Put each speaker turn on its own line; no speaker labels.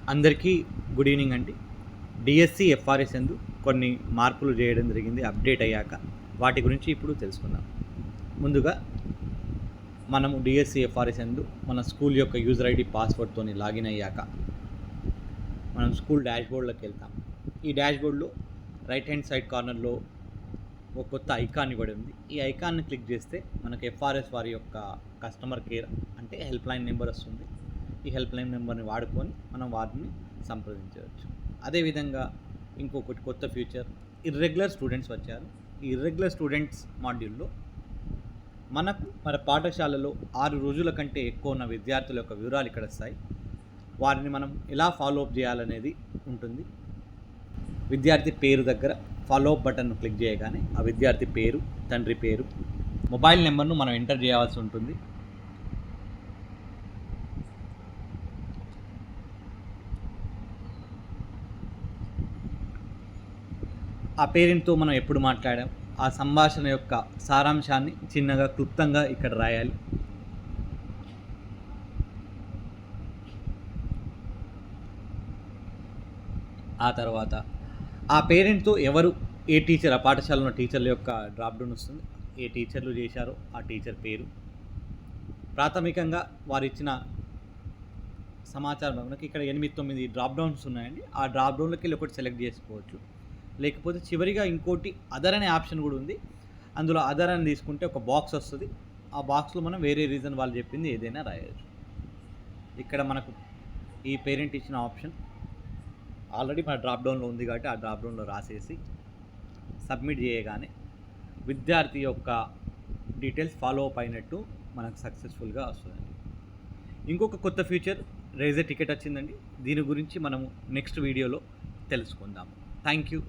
అందరికీ good evening అండి. DSC FRS యందు కొన్ని మార్పులు చేయడం జరిగింది అప్డేట్ అయ్యాక. వాటి గురించి ఇప్పుడు తెలుసుకుందాం. ముందుగా మనము డిఎస్సి ఎఫ్ఆర్ఎస్ యందు మన స్కూల్ యొక్క యూజర్ ఐడి పాస్వర్డ్తోని లాగిన్ అయ్యాక మనం స్కూల్ డాష్బోర్డ్లోకి వెళ్తాం. ఈ డాష్బోర్డ్లో రైట్ హ్యాండ్ సైడ్ కార్నర్లో ఒక కొత్త ఐకాన్ ఇవ్వడం ఉంది. ఈ ఐకాన్ని క్లిక్ చేస్తే మనకు ఎఫ్ఆర్ఎస్ వారి యొక్క కస్టమర్ కేర్ అంటే హెల్ప్ లైన్ నెంబర్ వస్తుంది. ఈ హెల్ప్ లైన్ నెంబర్ని వాడుకొని మనం వారిని సంప్రదించవచ్చు. అదేవిధంగా ఇంకొకటి కొత్త ఫ్యూచర్, ఇర్రెగ్యులర్ స్టూడెంట్స్ వచ్చారు. ఈ ఇర్రెగ్యులర్ స్టూడెంట్స్ మాడ్యూల్లో మనకు మన పాఠశాలలో 6 రోజుల కంటే ఎక్కువ ఉన్న విద్యార్థుల యొక్క వివరాలు ఇక్కడ వస్తాయి. వారిని మనం ఎలా ఫాలో అప్ చేయాలనేది ఉంటుంది. విద్యార్థి పేరు దగ్గర ఫాలో అప్ బటన్ను క్లిక్ చేయగానే ఆ విద్యార్థి పేరు, తండ్రి పేరు, మొబైల్ నెంబర్ను మనం ఎంటర్ చేయాల్సి ఉంటుంది. ఆ పేరెంట్తో మనం ఎప్పుడు మాట్లాడాం, ఆ సంభాషణ యొక్క సారాంశాన్ని చిన్నగా క్లుప్తంగా ఇక్కడ రాయాలి. ఆ తర్వాత ఆ పేరెంట్తో ఎవరు ఏ టీచర్, ఆ పాఠశాలలో ఉన్న టీచర్ల యొక్క డ్రాప్ డౌన్ వస్తుంది. ఏ టీచర్లు చేశారో ఆ టీచర్ పేరు, ప్రాథమికంగా వారు ఇచ్చిన సమాచారం. మనకి ఇక్కడ 8-9 డ్రాప్ డౌన్స్ ఉన్నాయండి. ఆ డ్రాప్ డౌన్లోకి వెళ్ళి ఒకటి సెలెక్ట్ చేసుకోవచ్చు. లేకపోతే చివరిగా ఇంకోటి అదర్ అనే ఆప్షన్ కూడా ఉంది. అందులో అదర్ అని తీసుకుంటే ఒక బాక్స్ వస్తుంది. ఆ బాక్స్లో మనం వేరే రీజన్ వాళ్ళు చెప్పింది ఏదైనా రాయవచ్చు. ఇక్కడ మనకు ఈ పేరెంట్ ఇచ్చిన ఆప్షన్ ఆల్రెడీ మన డ్రాప్ డౌన్లో ఉంది కాబట్టి ఆ డ్రాప్ డౌన్లో రాసేసి సబ్మిట్ చేయగానే విద్యార్థి యొక్క డీటెయిల్స్ ఫాలో అప్ అయినట్టు మనకు సక్సెస్ఫుల్గా వస్తుందండి. ఇంకొక కొత్త ఫీచర్ రైజ్ ఏ టికెట్ వచ్చిందండి. దీని గురించి మనము నెక్స్ట్ వీడియోలో తెలుసుకుందాం. Thank you.